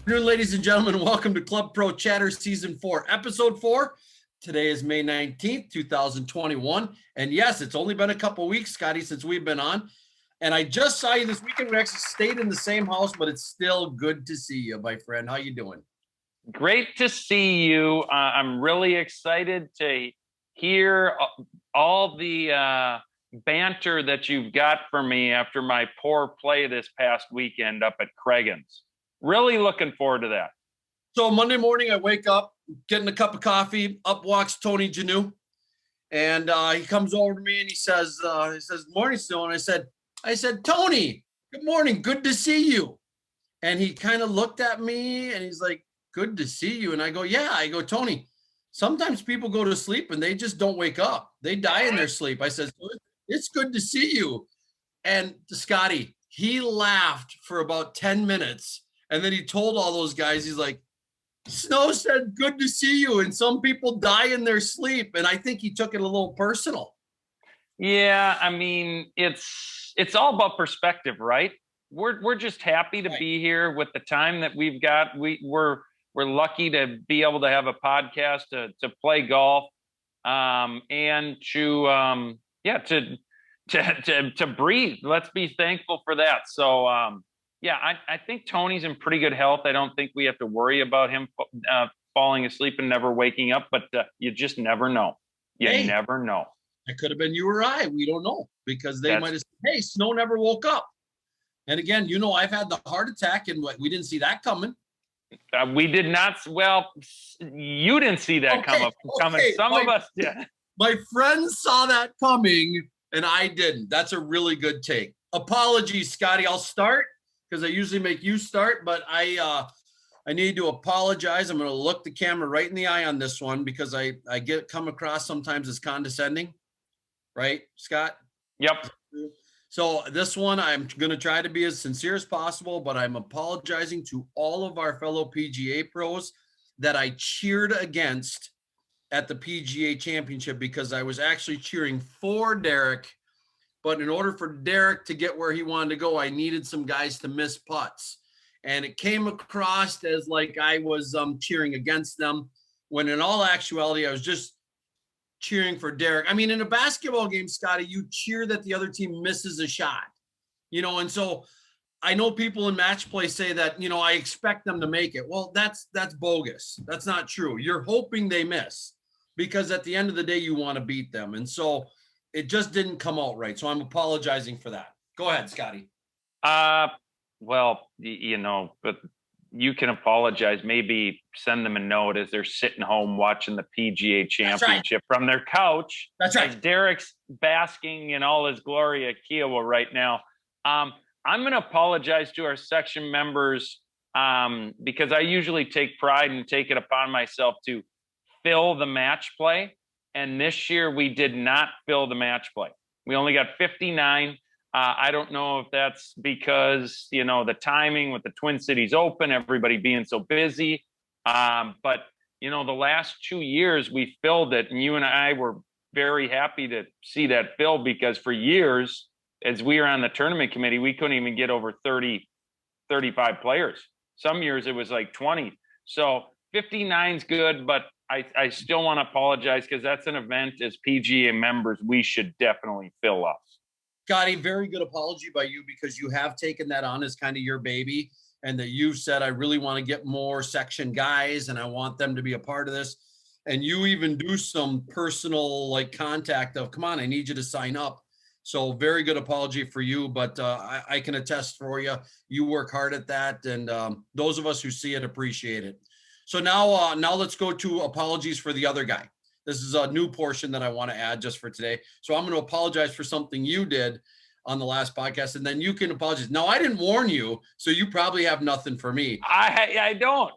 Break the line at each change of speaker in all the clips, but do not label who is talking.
Afternoon, ladies and gentlemen. Welcome to Club Pro Chatter Season 4, Episode 4. Today is May 19th, 2021. And yes, it's only been a couple weeks, Scotty, since we've been on. And I just saw you this weekend. We actually stayed in the same house, but it's still good to see you, my friend. How you doing?
Great to see you. I'm really excited to hear all the banter that you've got for me after my poor play this past weekend up at Craigan's. Really looking forward to that.
So Monday morning, I wake up, getting a cup of coffee. Up walks Tony Janu, and he comes over to me and he says, "Morning, Stone." I said, "Tony, good morning. Good to see you." And he kind of looked at me and he's like, "Good to see you." And I go, "Yeah." I go, "Tony, sometimes people go to sleep and they just don't wake up. They die in their sleep." I said, "It's good to see you." And Scotty, he laughed for about 10 minutes. And then he told all those guys, he's like, "Snow said, good to see you. And some people die in their sleep." And I think he took it a little personal.
Yeah, I mean, it's all about perspective, right? We're just happy to be here with the time that we've got. We're lucky to be able to have a podcast to play golf, and to breathe. Let's be thankful for that. So I think Tony's in pretty good health. I don't think we have to worry about him falling asleep and never waking up. But you just never know. You never know.
It could have been you or I. We don't know, because they might have said, "Hey, Snow never woke up." And again, I've had the heart attack, and we didn't see that coming.
We did not. Well, you didn't see that coming. Some of us did.
My friends saw that coming, and I didn't. That's a really good take. Apologies, Scotty. I'll start because I usually make you start, but I need to apologize. I'm going to look the camera right in the eye on this one because I come across sometimes as condescending. Right, Scott?
Yep.
So this one, I'm going to try to be as sincere as possible, but I'm apologizing to all of our fellow PGA pros that I cheered against at the PGA Championship, because I was actually cheering for Derek. But in order for Derek to get where he wanted to go, I needed some guys to miss putts. And it came across as like I was cheering against them, when in all actuality, I was just cheering for Derek. I mean, in a basketball game, Scotty, you cheer that the other team misses a shot, and so I know people in match play say that, I expect them to make it. Well, that's bogus. That's not true. You're hoping they miss, because at the end of the day, you want to beat them. And so it just didn't come out right. So I'm apologizing for that. Go ahead, Scotty.
Well, but you can apologize. Maybe send them a note as they're sitting home watching the PGA Championship from their couch.
That's right.
As Derek's basking in all his glory at Kiowa right now. I'm going to apologize to our section members because I usually take pride and take it upon myself to fill the match play. And this year we did not fill the match play. We only got 59. I don't know if that's because, the timing with the Twin Cities Open, everybody being so busy. But, the last 2 years we filled it, and you and I were very happy to see that filled, because for years, as we were on the tournament committee, we couldn't even get over 30, 35 players. Some years it was like 20. So 59 is good, but I still want to apologize, because that's an event as PGA members we should definitely fill up.
Scotty, very good apology by you, because you have taken that on as kind of your baby, and that you've said, I really want to get more section guys and I want them to be a part of this. And you even do some personal contact of, come on, I need you to sign up. So very good apology for you, but I can attest for you. You work hard at that. And those of us who see it appreciate it. So now let's go to apologies for the other guy. This is a new portion that I want to add just for today. So I'm going to apologize for something you did on the last podcast, and then you can apologize. Now, I didn't warn you, so you probably have nothing for me.
I don't.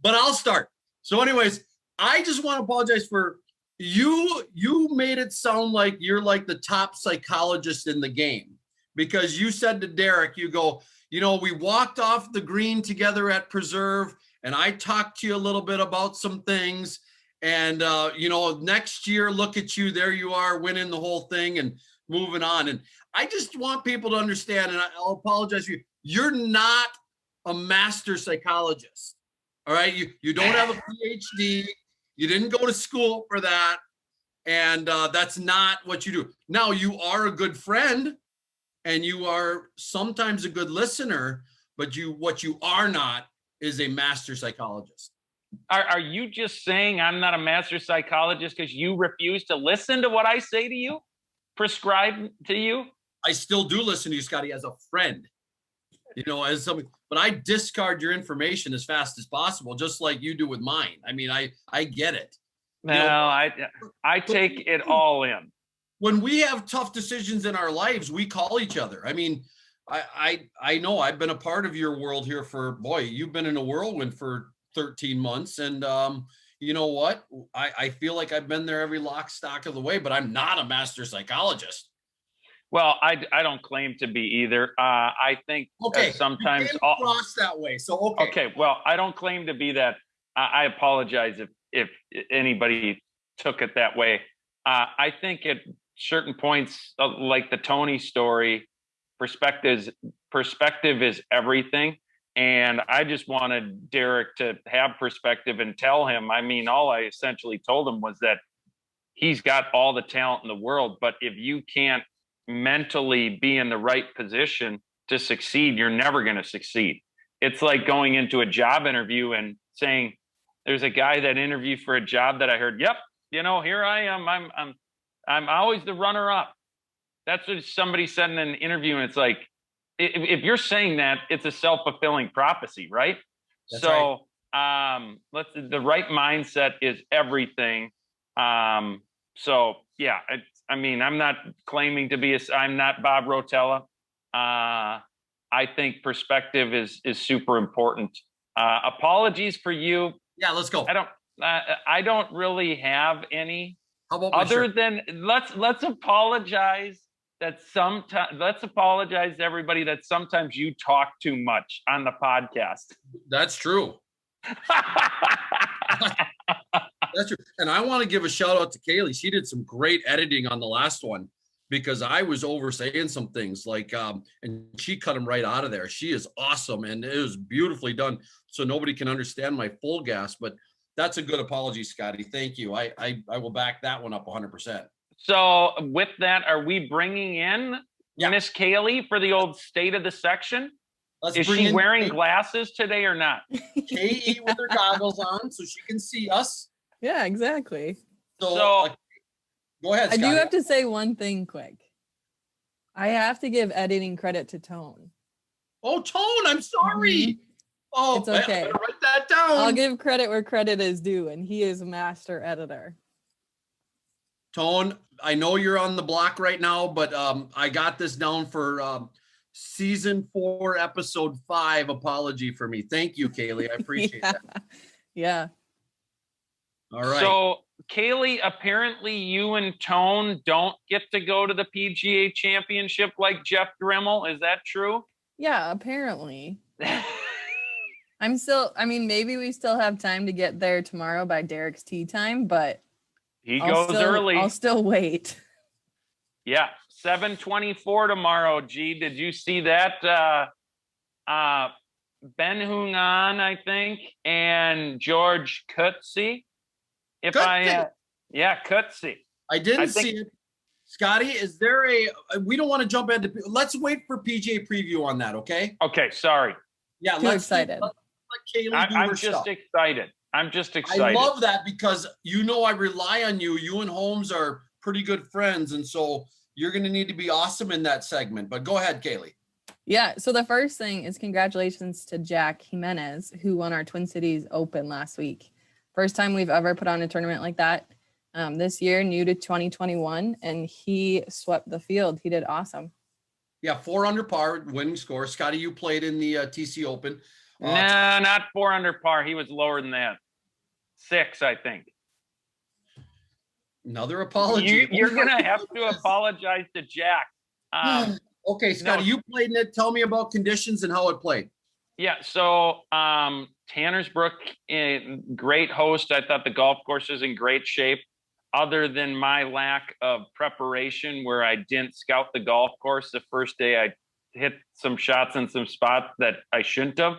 But I'll start. So anyways, I just want to apologize for you. You made it sound like you're like the top psychologist in the game, because you said to Derek, you go, we walked off the green together at Preserve, and I talked to you a little bit about some things. And, next year, look at you. There you are, winning the whole thing and moving on. And I just want people to understand, and I'll apologize to you, you're not a master psychologist. All right. You don't have a PhD. You didn't go to school for that. And that's not what you do. Now, you are a good friend and you are sometimes a good listener, but what you are not is a master psychologist.
Are you just saying I'm not a master psychologist because you refuse to listen to what I say to you, prescribe to you?
I still do listen to you, Scotty, as a friend, as something, but I discard your information as fast as possible, just like you do with mine. I mean, I get it.
No, I take it all in.
When we have tough decisions in our lives, we call each other. I mean, I know I've been a part of your world here you've been in a whirlwind for 13 months. And you know what? I feel like I've been there every lock, stock of the way, but I'm not a master psychologist.
Well, I don't claim to be either. I think sometimes
you came across that way. So
okay. Well, I don't claim to be that. I apologize if anybody took it that way. I think at certain points, like the Tony story, perspective is everything. And I just wanted Derek to have perspective and tell him. I mean, all I essentially told him was that he's got all the talent in the world, but if you can't mentally be in the right position to succeed, you're never going to succeed. It's like going into a job interview and saying, there's a guy that interviewed for a job that I heard, yep, here I am. I'm always the runner up. That's what somebody said in an interview. And it's like, if you're saying that, it's a self-fulfilling prophecy, right?
That's
so right. The right mindset is everything. So yeah, I'm not claiming to be I'm not Bob Rotella. I think perspective is super important. Apologies for you.
Yeah, let's go.
I don't really have any.
How about
other than let's apologize let's apologize to everybody that sometimes you talk too much on the podcast.
That's true. That's true. And I want to give a shout out to Kaylee. She did some great editing on the last one because I was oversaying some things and she cut them right out of there. She is awesome. And it was beautifully done. So nobody can understand my full gas, but that's a good apology, Scotty. Thank you. I will back that one up 100%.
So with that, are we bringing in Miss Kaylee for the old state of the section? Is she wearing glasses today or not?
KE with her goggles on so she can see us.
Yeah, exactly.
So go ahead, Scotty.
I do have to say one thing quick. I have to give editing credit to Tone.
Oh, Tone, I'm sorry.
Mm-hmm.
Oh,
it's okay.
Write that down.
I'll give credit where credit is due, and he is a master editor.
Tone, I know you're on the block right now, but I got this down for season 4, episode 5. Apology for me. Thank you, Kaylee. I appreciate that.
Yeah.
All right.
So, Kaylee, apparently you and Tone don't get to go to the PGA Championship like Jeff Dremel. Is that true?
Yeah, apparently. Maybe we still have time to get there tomorrow by Derek's tea time, but
he goes early.
I'll still wait.
Yeah, 7:24 tomorrow. G, did you see that? Ben Hungan, I think, and George Kutsi. Kutsi.
I didn't see it. Scotty, is there we don't want to jump into, let's wait for PGA preview on that, okay?
Okay, sorry.
Yeah,
Too excited.
Let Kaylee do her stuff.
I'm just excited.
I love that because I rely on you. You and Holmes are pretty good friends, and so you're going to need to be awesome in that segment. But go ahead, Kaylee.
Yeah, so the first thing is congratulations to Jack Jimenez, who won our Twin Cities Open last week. First time we've ever put on a tournament like that. This year, new to 2021, and he swept the field. He did awesome.
Yeah, 4 under par winning score. Scotty, you played in the TC Open.
No, not 4 under par. He was lower than that. 6, I think.
Another apology.
You're going to have to apologize to Jack.
Okay, Scotty, you played in it. Tell me about conditions and how it played.
Yeah, so Tannersbrook, great host. I thought the golf course is in great shape. Other than my lack of preparation where I didn't scout the golf course the first day, I hit some shots in some spots that I shouldn't have.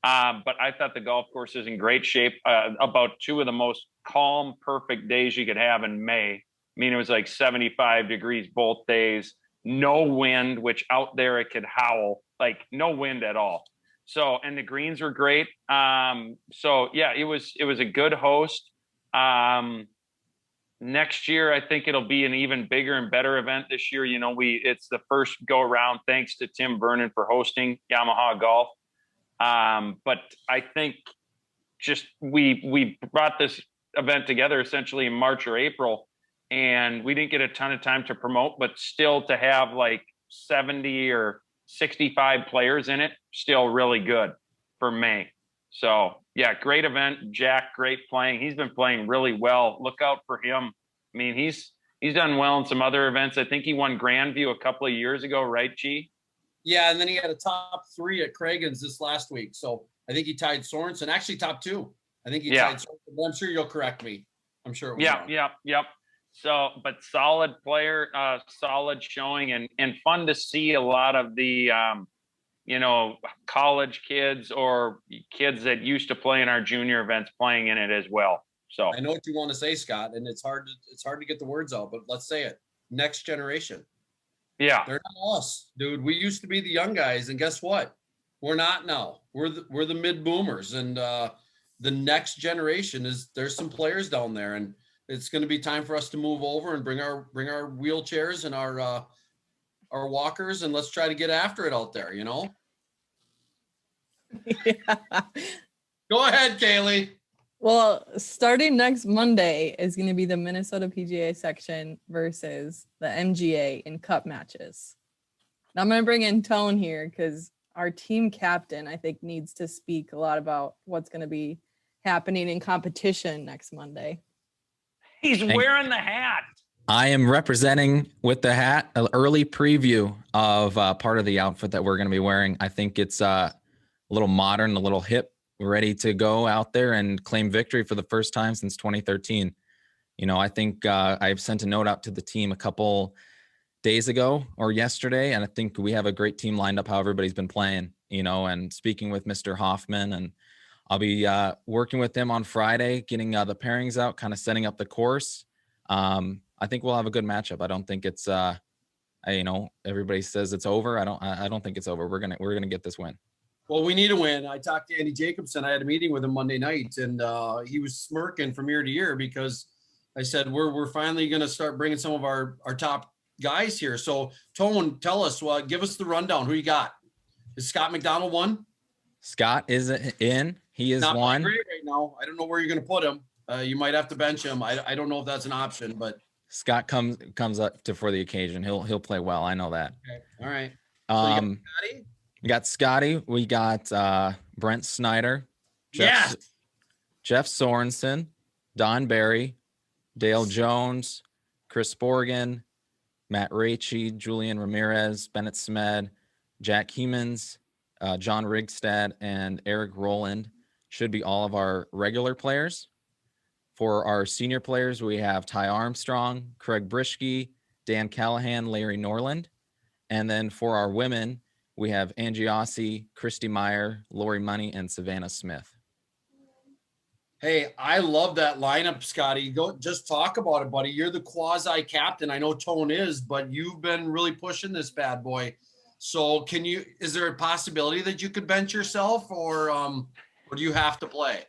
But I thought the golf course is in great shape. About two of the most calm, perfect days you could have in May. I mean, it was like 75 degrees both days, no wind, which out there it could howl, like no wind at all. So, and the greens were great. So yeah, it was a good host. Next year, I think it'll be an even bigger and better event this year. It's the first go around, thanks to Tim Vernon for hosting Yamaha Golf. But I think just we brought this event together essentially in March or April, and we didn't get a ton of time to promote, but still to have like 70 or 65 players in it, still really good for May. So yeah, great event. Jack, great playing. He's been playing really well. Look out for him. I mean, he's done well in some other events. I think he won Grandview a couple of years ago, right, G?
Yeah, and then he had a top 3 at Cragen's this last week. So I think he tied Sorensen, actually top 2. I think he tied Sorensen. I'm sure you'll correct me. I'm sure it was wrong.
Yep. So, but solid player, solid showing, and fun to see a lot of the, college kids or kids that used to play in our junior events playing in it as well. So
I know what you want to say, Scott, and it's hard to get the words out, but let's say it. Next generation.
Yeah.
They're not us, dude. We used to be the young guys, and guess what? We're not now. We're the mid boomers, and the next generation there's some players down there, and it's going to be time for us to move over and bring our wheelchairs and our walkers, and let's try to get after it out there.
Yeah.
Go ahead, Kaylee.
Well, starting next Monday is going to be the Minnesota PGA section versus the MGA in cup matches. Now I'm going to bring in Tone here because our team captain, I think, needs to speak a lot about what's going to be happening in competition next Monday.
He's wearing the hat.
I am representing with the hat, an early preview of part of the outfit that we're going to be wearing. I think it's a little modern, a little hip, ready to go out there and claim victory for the first time since 2013. I think I've sent a note out to the team a couple days ago or yesterday, and I think we have a great team lined up how everybody's been playing, and speaking with Mr. Hoffman, and I'll be working with them on Friday, getting the pairings out, kind of setting up the course. I think we'll have a good matchup. I don't think it's everybody says it's over. I don't think it's over. We're gonna get this win.
Well, we need a win. I talked to Andy Jacobson. I had a meeting with him Monday night, and he was smirking from ear to ear because I said we're finally going to start bringing some of our top guys here. So, Tone, tell us, give us the rundown. Who you got? Is Scott McDonald one?
Scott is in. He is
not
one.
Great right now. I don't know where you're going to put him. You might have to bench him. I don't know if that's an option, but
Scott comes up for the occasion. He'll play well. I know that.
Okay. All right.
So we got Scotty. We got Brent Snyder, Jeff Sorensen, Don Barry, Dale Jones, Chris Borgen, Matt Raichi, Julian Ramirez, Bennett Smed, Jack Hemans, John Rigstad, and Eric Rowland should be all of our regular players. For our senior players, we have Ty Armstrong, Craig Brischke, Dan Callahan, Larry Norland. And then for our women, we have Angie Ossie, Christy Meyer, Lori Money, and Savannah Smith.
Hey, I love that lineup, Scotty. Go just talk about it, buddy. You're the quasi captain. I know Tone is, but you've been really pushing this bad boy. So is there a possibility that you could bench yourself or do you have to play?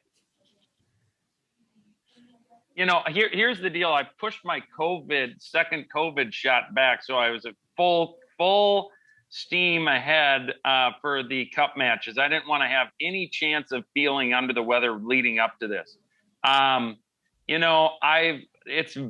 Here's the deal. I pushed my second COVID shot back. So I was at full steam ahead for the cup matches. I didn't want to have any chance of feeling under the weather leading up to this.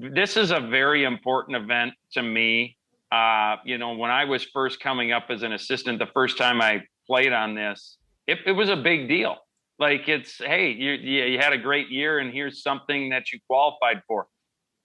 This is a very important event to me. When I was first coming up as an assistant, the first time I played on this, it was a big deal. Like hey, you had a great year and here's something that you qualified for.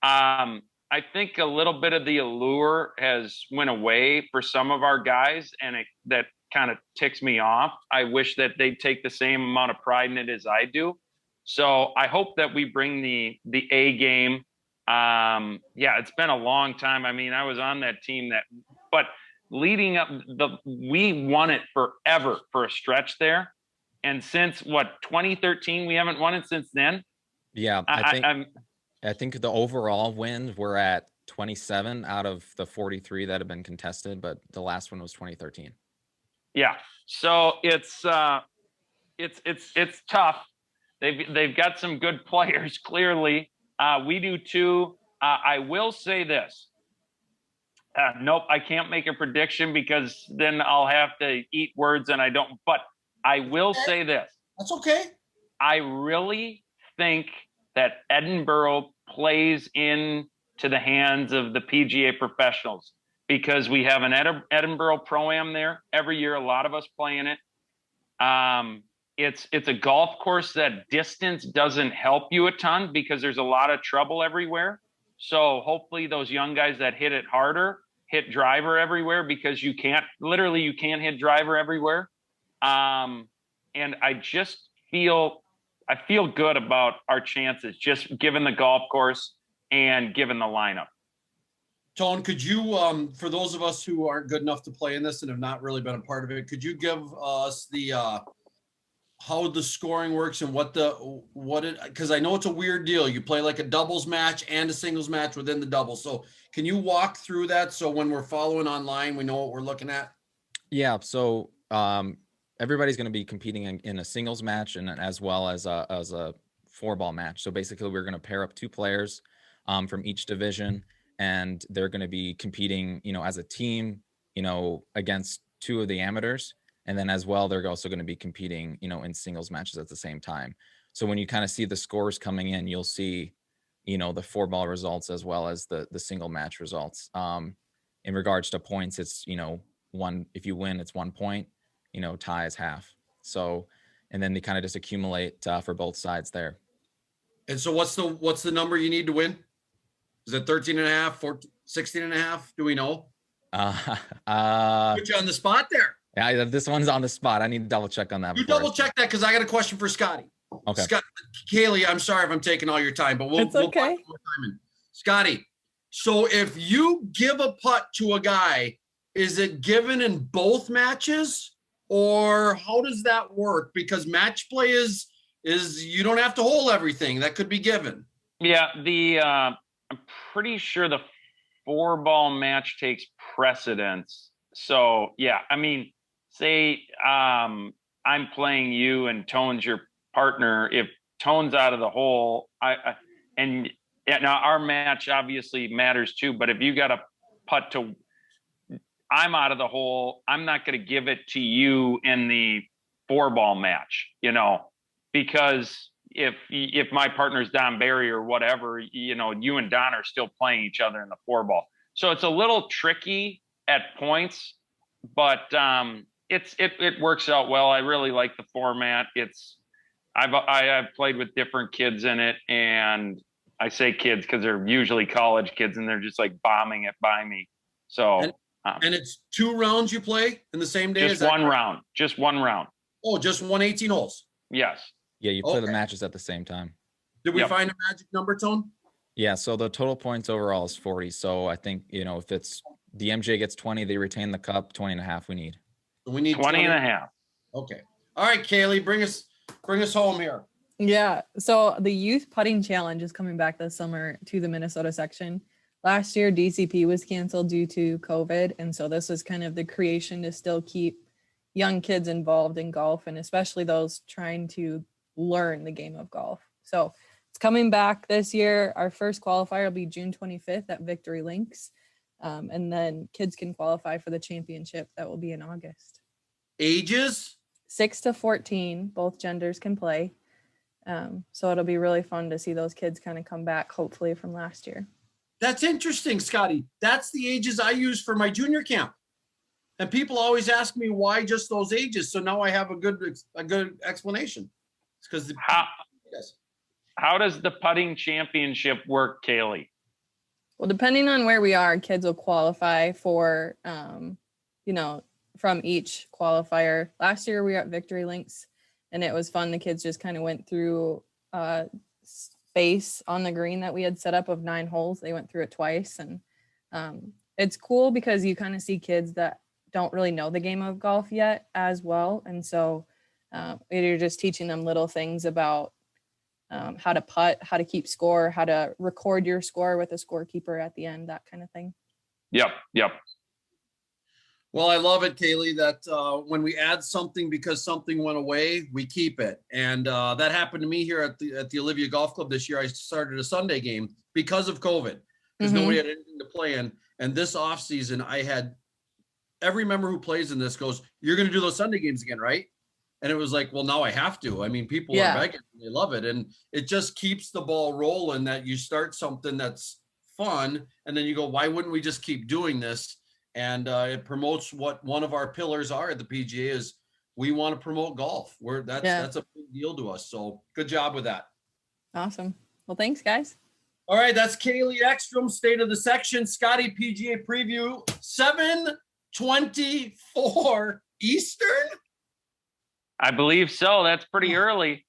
I think a little bit of the allure has went away for some of our guys, and that kind of ticks me off. I wish that they'd take the same amount of pride in it as I do. So I hope that we bring the A game. It's been a long time. I mean, I was on that team but leading up, we won it forever for a stretch there. And since what, 2013, we haven't won it since then.
Yeah,
I'm
I think the overall wins we're at 27 out of the 43 that have been contested, but the last one was 2013.
yeah. So it's tough. They've got some good players, clearly. We do too. I will say this. Nope, I can't make a prediction because then I'll have to eat words and I don't. But I will say this.
That's okay.
I really think that Edinburgh plays into the hands of the PGA professionals because we have an Edinburgh Pro-Am there every year. A lot of us play in it. It's a golf course that distance doesn't help you a ton because there's a lot of trouble everywhere. So hopefully those young guys that hit it harder hit driver everywhere because you can't hit driver everywhere. And I feel good about our chances just given the golf course and given the lineup.
Tone, could you, for those of us who aren't good enough to play in this and have not really been a part of it, could you give us the how the scoring works and because I know it's a weird deal. You play like a doubles match and a singles match within the doubles. So can you walk through that so when we're following online, we know what we're looking at?
Yeah. So everybody's going to be competing in a singles match and as well as a 4-ball match. So basically we're going to pair up 2 players from each division and they're going to be competing, as a team, against 2 of the amateurs. And then as well, they're also going to be competing, in singles matches at the same time. So when you kind of see the scores coming in, you'll see, the 4-ball results as well as the single match results. In regards to points, it's, if you win, it's 1 point, tie is half. So, and then they kind of just accumulate for both sides there.
And so what's the number you need to win? Is it 13 and a half, 14, 16 and a half? Do we know? Put you on the spot there.
Yeah, this one's on the spot. I need to double check on that.
You double check that because I got a question for Scotty.
Okay.
Kaylee, I'm sorry if I'm taking all your time, but
It's okay.
We'll more time in. Scotty, so if you give a putt to a guy, is it given in both matches or how does that work? Because match play is you don't have to hold everything that could be given.
Yeah, I'm pretty sure the 4-ball match takes precedence. So yeah, I mean, say I'm playing you and Tone's your partner. If Tone's out of the hole, now our match obviously matters too. But if you got a putt I'm out of the hole, I'm not going to give it to you in the 4-ball match, because if my partner's Don Barry or whatever, you and Don are still playing each other in the 4-ball. So it's a little tricky at points, but it works out well. I really like the format. I've played with different kids in it, and I say kids because they're usually college kids, and they're just like bombing it by me. So
and it's 2 rounds you play in the same day.
Just one round. Just one round.
Oh, just 118 holes.
Yes.
Yeah, you play the matches at the same time.
Did we find a magic number, Tone?
Yeah, so the total points overall is 40. So I think, if it's the MJ gets 20, they retain the cup, 20 and a half we need.
We need
20 and a half.
Okay. All right, Kaylee, bring us home here.
Yeah. So the youth putting challenge is coming back this summer to the Minnesota section. Last year, DCP was canceled due to COVID. And so this was kind of the creation to still keep young kids involved in golf and especially those trying to learn the game of golf. So it's coming back this year. Our first qualifier will be June 25th at Victory Links. And then kids can qualify for the championship that will be in August.
Ages?
6 to 14, both genders can play. So it'll be really fun to see those kids kind of come back, hopefully from last year.
That's interesting, Scotty. That's the ages I use for my junior camp. And people always ask me why just those ages. So now I have a good explanation. It's because
how does the putting championship work, Kaylee?
Well, depending on where we are, kids will qualify for, from each qualifier. Last year we were at Victory Links and it was fun. The kids just kind of went through space on the green that we had set up of 9 holes. They went through it twice. And it's cool because you kind of see kids that don't really know the game of golf yet as well. And so You're just teaching them little things about how to putt, how to keep score, how to record your score with a scorekeeper at the end, that kind of thing.
Yep.
Well, I love it, Kaylee, that when we add something because something went away, we keep it. And that happened to me here at the Olivia Golf Club this year. I started a Sunday game because of COVID, because nobody had anything to play in. And this offseason, I had every member who plays in this goes, "You're going to do those Sunday games again, right?" And it was like, well, now I have to. I mean, people are begging, they love it. And it just keeps the ball rolling, that you start something that's fun. And then you go, why wouldn't we just keep doing this? And it promotes what one of our pillars are at the PGA is we want to promote golf. That's a big deal to us. So good job with that.
Awesome. Well, thanks, guys.
All right. That's Kaylee Ekstrom, state of the section. Scotty, PGA preview, 7:24 Eastern.
I believe so. That's pretty early.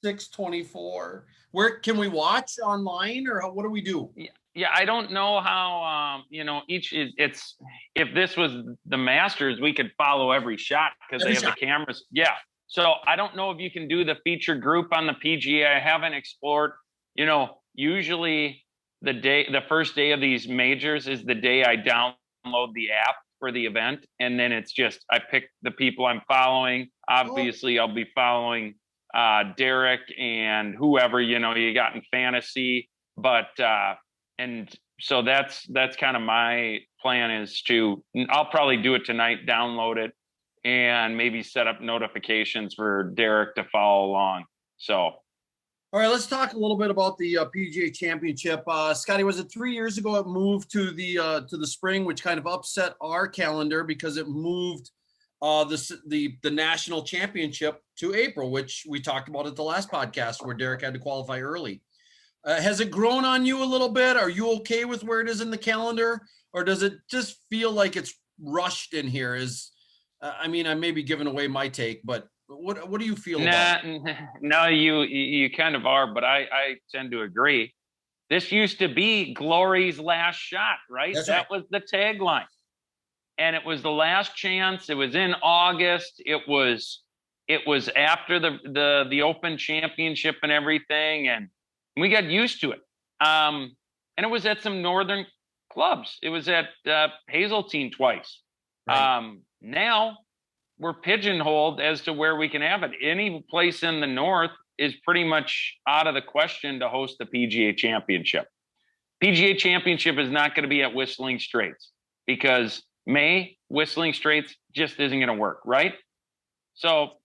6:24. Where can we watch online, or what do we do?
Yeah, I don't know how it's if this was the Masters, we could follow every shot because they have the cameras. Yeah. So I don't know if you can do the feature group on the PGA. I haven't explored. Usually the first day of these majors is the day I download the app for the event, and then it's just I pick the people I'm following. Obviously, I'll be following Derek and whoever you got in fantasy, but and so that's kind of my plan is I'll probably do it tonight, download it, and maybe set up notifications for Derek to follow along. So.
All right, let's talk a little bit about the PGA Championship. Scotty, was it 3 years ago it moved to the spring, which kind of upset our calendar because it moved the national championship to April, which we talked about at the last podcast where Derek had to qualify early. Has it grown on you a little bit? Are you okay with where it is in the calendar, or does it just feel like it's rushed in here? I may be giving away my take, but what do you feel about it?
No, you kind of are, but I tend to agree. This used to be Glory's last shot, right? That was the tagline. And it was the last chance. It was in August. It was after the Open Championship and everything, and we got used to it. And it was at some northern clubs. It was at Hazeltine twice. Right. Now we're pigeonholed as to where we can have it. Any place in the north is pretty much out of the question to host the PGA Championship. PGA Championship is not going to be at Whistling Straits because Whistling Straits just isn't going to work, right? So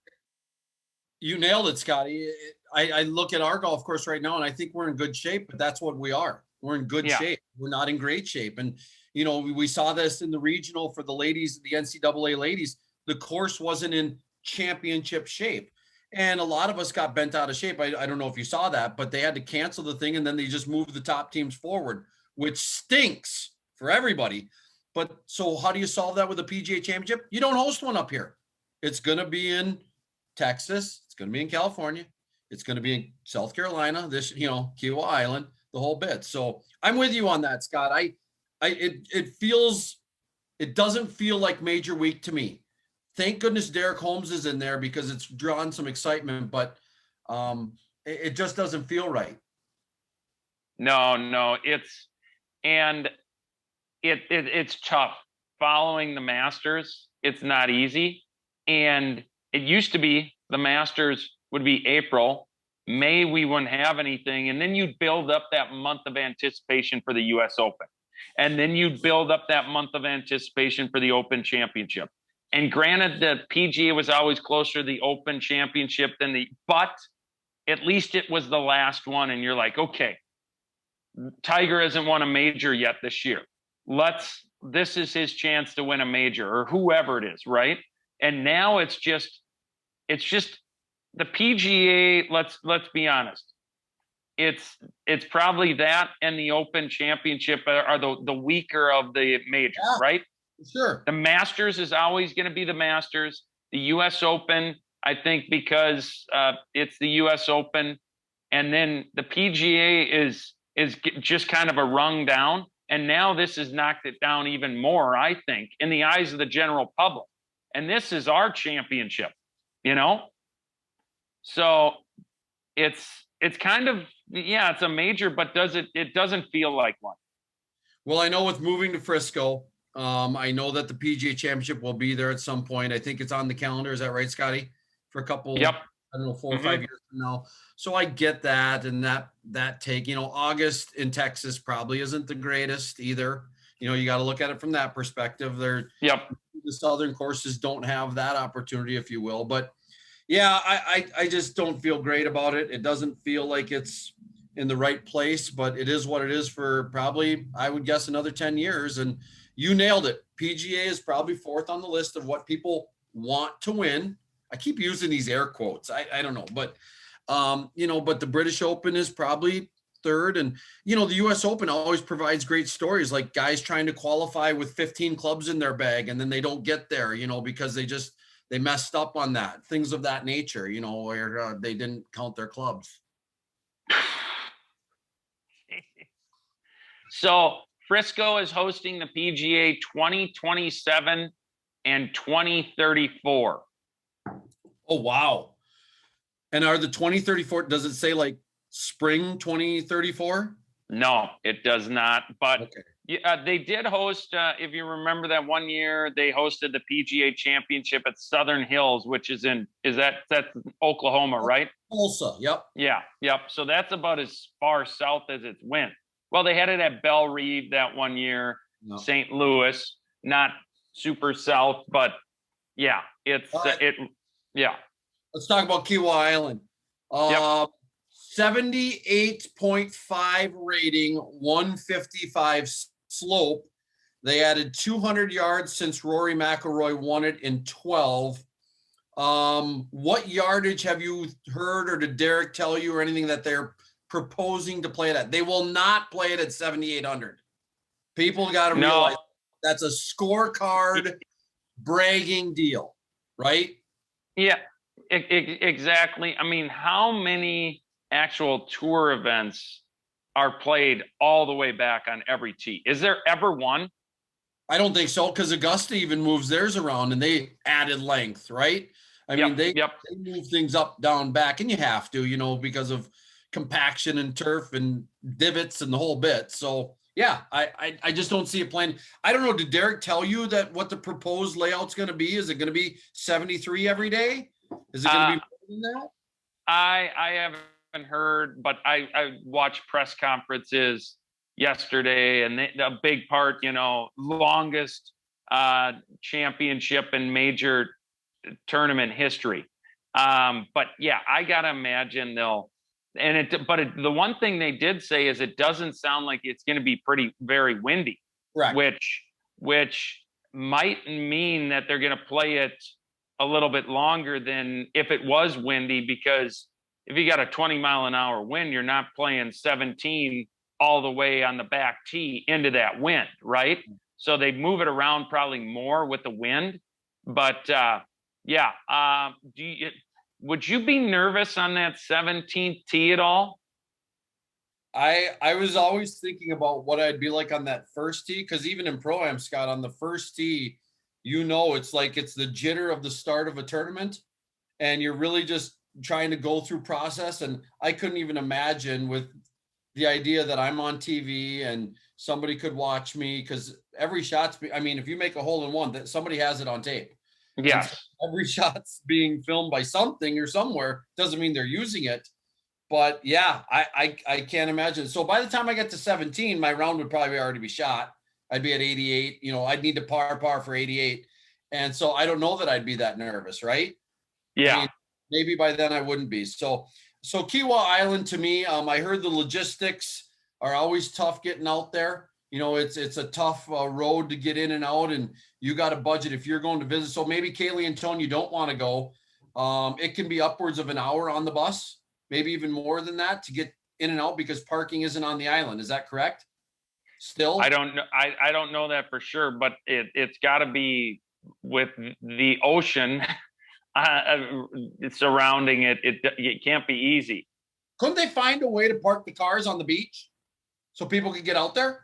you nailed it, Scotty. I look at our golf course right now and I think we're in good shape, but that's what we are. We're in good shape. We're not in great shape. And, we saw this in the regional for the ladies, the NCAA ladies. The course wasn't in championship shape. And a lot of us got bent out of shape. I don't know if you saw that, but they had to cancel the thing. And then they just moved the top teams forward, which stinks for everybody. But so how do you solve that with the PGA Championship? You don't host one up here. It's going to be in Texas. It's going to be in California. It's going to be in South Carolina, Kiowa Island, the whole bit. So I'm with you on that, Scott. It doesn't feel like major week to me. Thank goodness Derek Holmes is in there because it's drawn some excitement, but it just doesn't feel right.
No, it's tough following the Masters. It's not easy. And it used to be the Masters would be April, May, we wouldn't have anything. And then you'd build up that month of anticipation for the US Open. And then you'd build up that month of anticipation for the Open Championship. And granted, the PGA was always closer to the Open Championship but at least it was the last one. And you're like, okay, Tiger hasn't won a major yet this year. This is his chance to win a major, or whoever it is, right? And now it's just the PGA. Let's be honest. It's probably that and the Open Championship are the weaker of the majors, right?
Sure.
The Masters is always going to be the Masters. The U.S. Open, I think, because it's the U.S. Open, and then the PGA is just kind of a rung down. And now this has knocked it down even more, I think, in the eyes of the general public. And this is our championship, So it's kind of, yeah, it's a major, but it doesn't feel like one.
Well, I know with moving to Frisco, I know that the PGA Championship will be there at some point. I think it's on the calendar. Is that right, Scotty? For a couple,
Yep.
I don't know, 4 or
Mhm.
5 years from now. So I get that, and that take, August in Texas probably isn't the greatest either. You got to look at it from that perspective.
Yep.
The southern courses don't have that opportunity, if you will. But yeah, I just don't feel great about it. It doesn't feel like it's in the right place, but it is what it is for probably, I would guess, another 10 years. And you nailed it. PGA is probably fourth on the list of what people want to win. I keep using these air quotes. I don't know, but but the British Open is probably third. And the US Open always provides great stories, like guys trying to qualify with 15 clubs in their bag and then they don't get there, because they messed up on that, things of that nature, where they didn't count their clubs.
So Frisco is hosting the PGA 2027 and 2034.
Oh, wow. And are the 2034, does it say like spring 2034?
No, it does not. But
okay.
They did host, if you remember that one year, they hosted the PGA Championship at Southern Hills, which that's Oklahoma, right?
Tulsa, yep.
Yeah, yep. So that's about as far south as it's went. Well, they had it at Belle Reve that one year,
No.
St. Louis, not super south, but yeah, yeah.
Let's talk about Kiawah Island.
Yep.
78.5 rating, 155 slope. They added 200 yards since Rory McIlroy won it in 12. What yardage have you heard, or did Derek tell you, or anything that they're proposing to play it at? They will not play it at 7,800. People got to realize that's a scorecard bragging deal, right?
Yeah, exactly. I mean, how many actual tour events are played all the way back on every tee? Is there ever one?
I don't think so, because Augusta even moves theirs around and they added length, right? I mean, they move things up, down, back, and you have to, because of compaction and turf and divots and the whole bit. So yeah, I just don't see it playing. I don't know. Did Derek tell you that what the proposed layout's going to be? Is it going to be 73 every day? Is it going to be more than that?
I haven't heard, but I watched press conferences yesterday, and a big part, longest championship in major tournament history. But yeah, I gotta imagine the one thing they did say is it doesn't sound like it's going to be very windy,
right?
Which might mean that they're going to play it a little bit longer than if it was windy, because if you got a 20-mile-an-hour wind, you're not playing 17 all the way on the back tee into that wind, right? So they move it around probably more with the wind. But would you be nervous on that 17th tee at all?
I was always thinking about what I'd be like on that first tee, because even in Pro-Am, Scott, on the first tee, it's like it's the jitter of the start of a tournament, and you're really just trying to go through process. And I couldn't even imagine with the idea that I'm on TV and somebody could watch me, because every shot's, if you make a hole in one, that somebody has it on tape.
Yes.
Every shot's being filmed by something or somewhere. Doesn't mean they're using it. But yeah, I can't imagine. So by the time I get to 17, my round would probably already be shot. I'd be at 88. I'd need to par for 88. And so I don't know that I'd be that nervous, right?
Yeah.
Maybe by then I wouldn't be. So Kiawah Island, to me, I heard the logistics are always tough getting out there. It's a tough road to get in and out, and you got a budget if you're going to visit. So maybe Kaylee and Tony, you don't want to go. It can be upwards of an hour on the bus, maybe even more than that, to get in and out, because parking isn't on the island. Is that correct? Still?
I don't know. I don't know that for sure, but it's got to be with the ocean surrounding it. It can't be easy.
Couldn't they find a way to park the cars on the beach so people could get out there?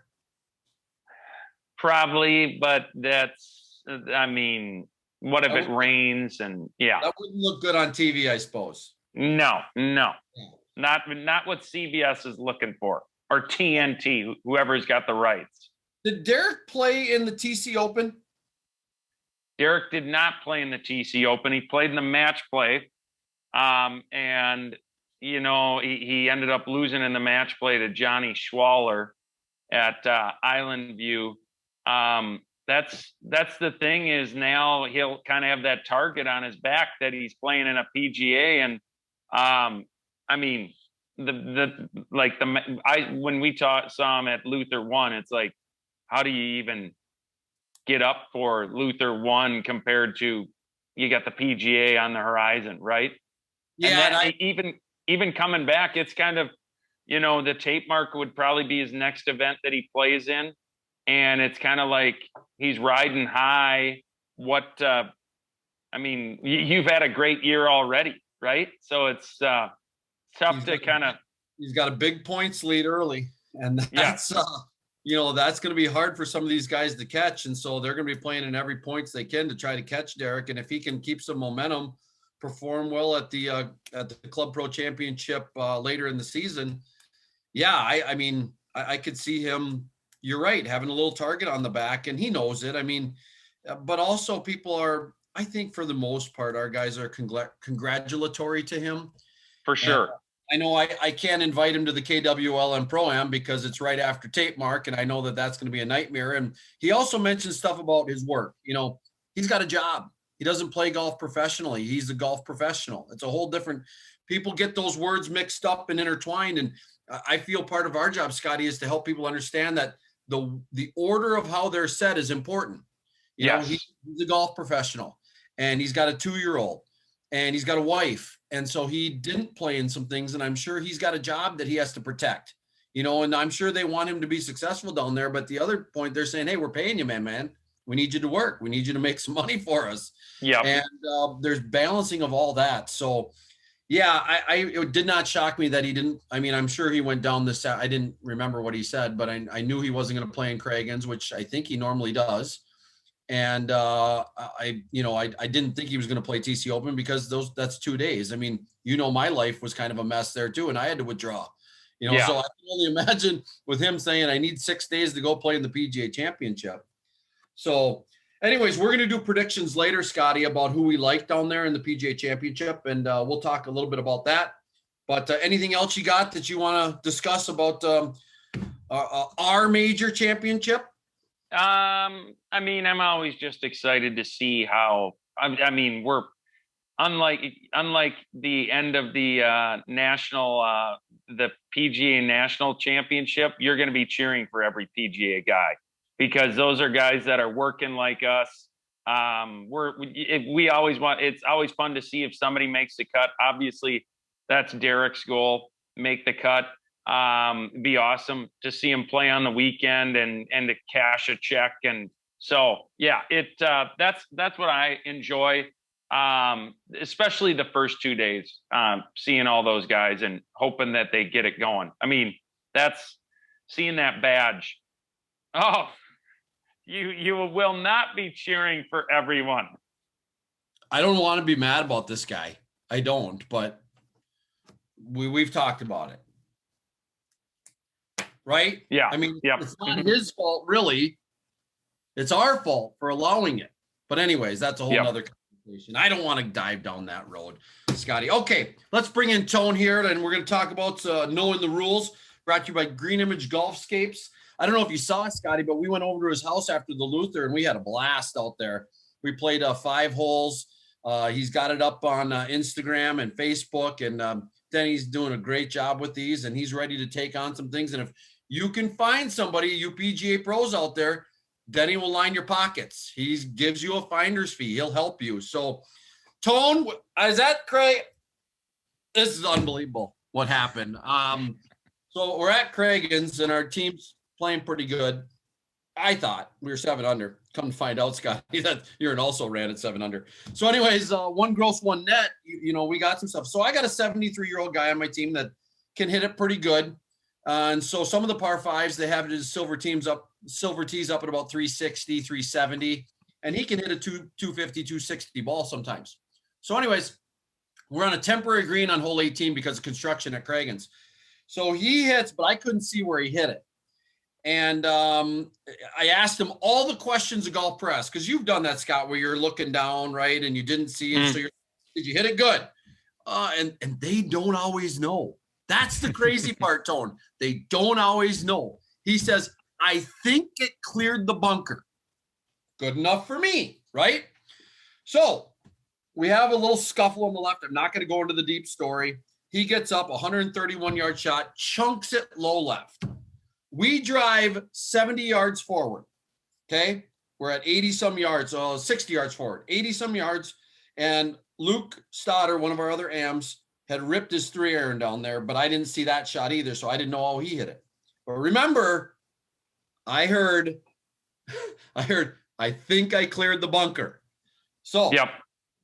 Probably, but what if it rains? And yeah,
that wouldn't look good on TV, I suppose.
No, not what CBS is looking for, or TNT, whoever's got the rights.
Did Derek play in the TC Open?
Derek did not play in the TC Open. He played in the match play. And, he ended up losing in the match play to Johnny Schwaller at Island View. That's the thing, is now he'll kind of have that target on his back that he's playing in a PGA. And I mean, when we saw him at Luther 1, it's like, how do you even get up for Luther 1 compared to, you got the PGA on the horizon, right?
Yeah,
and even coming back, it's kind of, the tape mark would probably be his next event that he plays in, and it's kind of like he's riding high. You've had a great year already, right? So it's tough to kind of.
He's got a big points lead early, and that's that's going to be hard for some of these guys to catch, and so they're going to be playing in every points they can to try to catch Derek. And if he can keep some momentum, perform well at the Club Pro Championship later in the season, I could see him. You're right, having a little target on the back, and he knows it. I mean, but also people are, I think for the most part, our guys are congratulatory to him.
For sure.
And I know I can't invite him to the KWLM Pro-Am because it's right after tape mark, and I know that that's going to be a nightmare. And he also mentioned stuff about his work. He's got a job. He doesn't play golf professionally. He's a golf professional. It's a whole different, people get those words mixed up and intertwined. And I feel part of our job, Scotty, is to help people understand that the order of how they're said is important. He's a golf professional, and he's got a 2-year-old, and he's got a wife. And so he didn't play in some things, and I'm sure he's got a job that he has to protect, and I'm sure they want him to be successful down there. But the other point, they're saying, hey, we're paying you, man. We need you to work. We need you to make some money for us.
Yeah.
And there's balancing of all that. So, it did not shock me that he didn't. I mean, I'm sure he went down this. I didn't remember what he said, but I knew he wasn't going to play in Craigens, which I think he normally does. And I didn't think he was going to play TC Open because that's 2 days. I mean, my life was kind of a mess there too, and I had to withdraw. So I can only imagine with him saying I need 6 days to go play in the PGA Championship. So anyways, we're going to do predictions later, Scotty, about who we like down there in the PGA Championship, and we'll talk a little bit about that. But anything else you got that you want to discuss about our major championship?
I'm always just excited to see how. We're unlike the end of the the PGA National Championship. You're going to be cheering for every PGA guy, because those are guys that are working like us. We always want. It's always fun to see if somebody makes the cut. Obviously, that's Derek's goal: make the cut. Be awesome to see him play on the weekend and to cash a check. And so, that's what I enjoy. Especially the first 2 days, seeing all those guys and hoping that they get it going. I mean, that's seeing that badge. Oh, you will not be cheering for everyone.
I don't want to be mad about this guy. I don't, but we've talked about it. Right?
Yeah.
I mean, It's not his fault, really. It's our fault for allowing it. But anyways, that's a whole other conversation. I don't want to dive down that road, Scotty. Okay, let's bring in Tone here, and we're going to talk about knowing the rules, brought to you by Green Image Golfscapes. I don't know if you saw it, Scotty, but we went over to his house after the Luther, and we had a blast out there. We played 5 holes. He's got it up on Instagram and Facebook, and Denny's doing a great job with these, and he's ready to take on some things. And if you can find somebody, you PGA pros out there, Denny will line your pockets. He gives you a finder's fee. He'll help you. So, Tone, is that Craig? This is unbelievable what happened. So we're at Craigens, and our team's playing pretty good. I thought we were 7 under. Come to find out, Scotty, that you're an also ran at 7 under. So anyways, 1 gross, 1 net, we got some stuff. So I got a 73-year-old guy on my team that can hit it pretty good. And so some of the par 5s, they have his silver tees up at about 360, 370. And he can hit a 250, 260 ball sometimes. So anyways, We're on a temporary green on hole 18 because of construction at Craigan's. So he hits, but I couldn't see where he hit it. And I asked him all the questions of golf press, because you've done that, Scott, where you're looking down, right, and you didn't see it. So did you hit it good? And they don't always know. That's the crazy part, Tone. They don't always know. He says, I think it cleared the bunker. Good enough for me, right? So we have a little scuffle on the left. I'm not going to go into the deep story. He gets up, 131-yard shot, chunks it low left. We drive 70 yards forward, okay? We're at 80-some yards, 60 yards forward, 80-some yards, and Luke Stoddard, one of our other AMs, had ripped his 3-iron down there, but I didn't see that shot either, so I didn't know how he hit it. But remember, I heard, I think I cleared the bunker. So
Yep.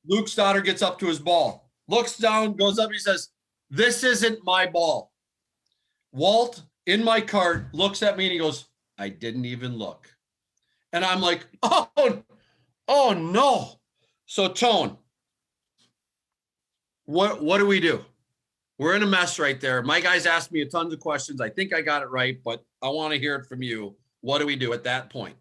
Luke Stoddard gets up to his ball, looks down, goes up, he says, this isn't my ball. Walt, in my cart, looks at me and he goes, I didn't even look. And I'm like, oh no. So Tone, what do we do? We're in a mess right there. My guys asked me a tons of questions. I think I got it right, but I want to hear it from you. What do we do at that point?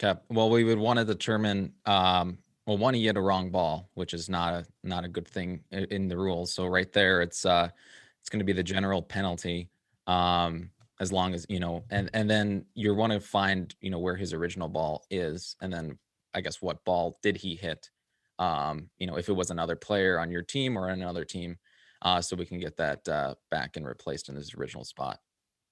Okay. Well, we would want to determine, one, he hit a wrong ball, which is not a good thing in the rules. So right there, it's going to be the general penalty. As long as, and then you want to find, where his original ball is. And then I guess what ball did he hit? If it was another player on your team or another team, so we can get that back and replaced in his original spot.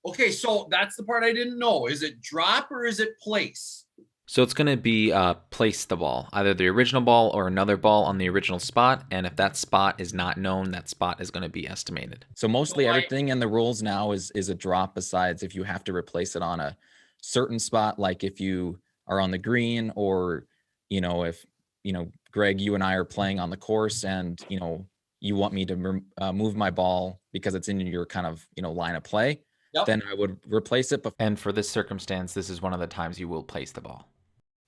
Okay, so that's the part I didn't know. Is it drop or is it place?
So it's going to be place the ball, either the original ball or another ball on the original spot. And if that spot is not known, that spot is going to be estimated.
So mostly everything in the rules now is a drop, besides if you have to replace it on a certain spot, like if you are on the green, or, if, Greg, you and I are playing on the course and, you want me to move my ball because it's in your kind of, line of play, then I would replace it.
And for this circumstance, this is one of the times you will place the ball.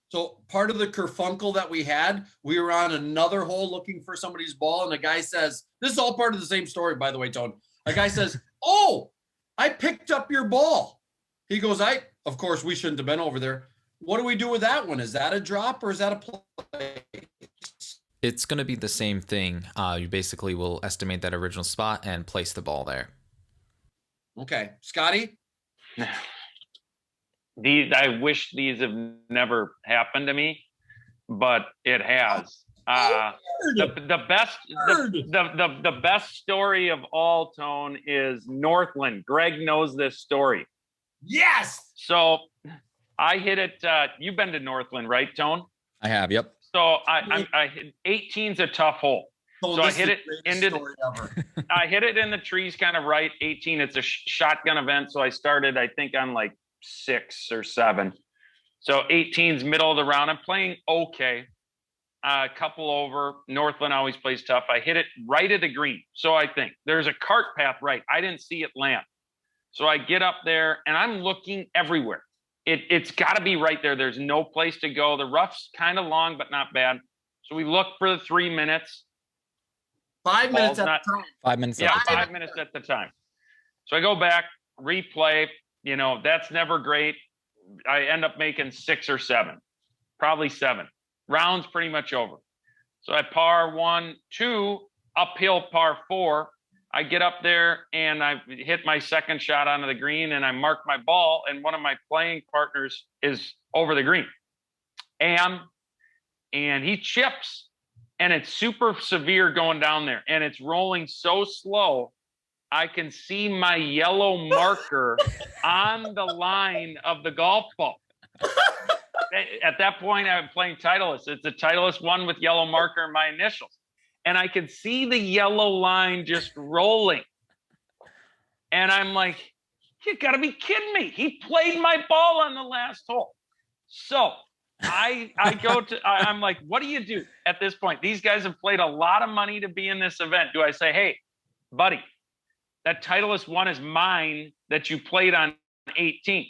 So part of the kerfunkel that we had, we were on another hole looking for somebody's ball, and the guy says, this is all part of the same story, by the way, Tone. A guy says, oh, I picked up your ball. He goes, of course, we shouldn't have been over there. What do we do with that one? Is that a drop or is that a play?
It's going to be the same thing. You basically will estimate that original spot and place the ball there.
Okay. Scotty?
I wish these have never happened to me, but it has. The best story of all, Tone, is Northland. Greg knows this story.
Yes.
So I hit it. You've been to Northland, right, Tone?
I have. Yep.
So I hit 18's a tough hole. So I hit it I hit it in the trees, kind of right. 18. It's a shotgun event. So I started, I think, on like 6 or 7. So 18's middle of the round. I'm playing okay. A couple over. Northland always plays tough. I hit it right at the green. So I think there's a cart path right. I didn't see it land. So I get up there and I'm looking everywhere. It's got to be right there. There's no place to go. The rough's kind of long, but not bad. So we look for the 3 minutes.
5 minutes at the time.
5 minutes.
Yeah, 5 minutes at the time. So I go back, replay. That's never great. I end up making 6 or 7, probably 7. Round's pretty much over. So I par 1, 2, uphill par 4. I get up there and I hit my second shot onto the green and I mark my ball, and one of my playing partners is over the green. And he chips, and it's super severe going down there, and it's rolling so slow I can see my yellow marker on the line of the golf ball. At that point, I'm playing Titleist. It's a Titleist 1 with yellow marker and my initials. And I can see the yellow line just rolling. And I'm like, you got to be kidding me. He played my ball on the last hole. So I'm like, what do you do at this point? These guys have played a lot of money to be in this event. Do I say, hey, buddy, that Titleist 1 is mine that you played on 18?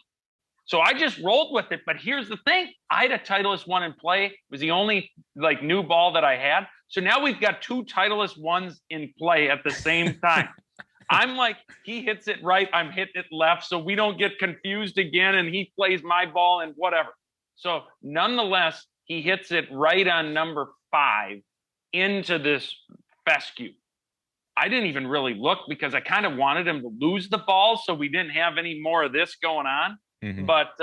So I just rolled with it. But here's the thing. I had a Titleist 1 in play. It was the only like new ball that I had. So now we've got 2 Titleist 1s in play at the same time. I'm like, he hits it right, I'm hitting it left, so we don't get confused again, and he plays my ball and whatever. So nonetheless, he hits it right on number 5 into this fescue. I didn't even really look because I kind of wanted him to lose the ball so we didn't have any more of this going on.
Mhm.
But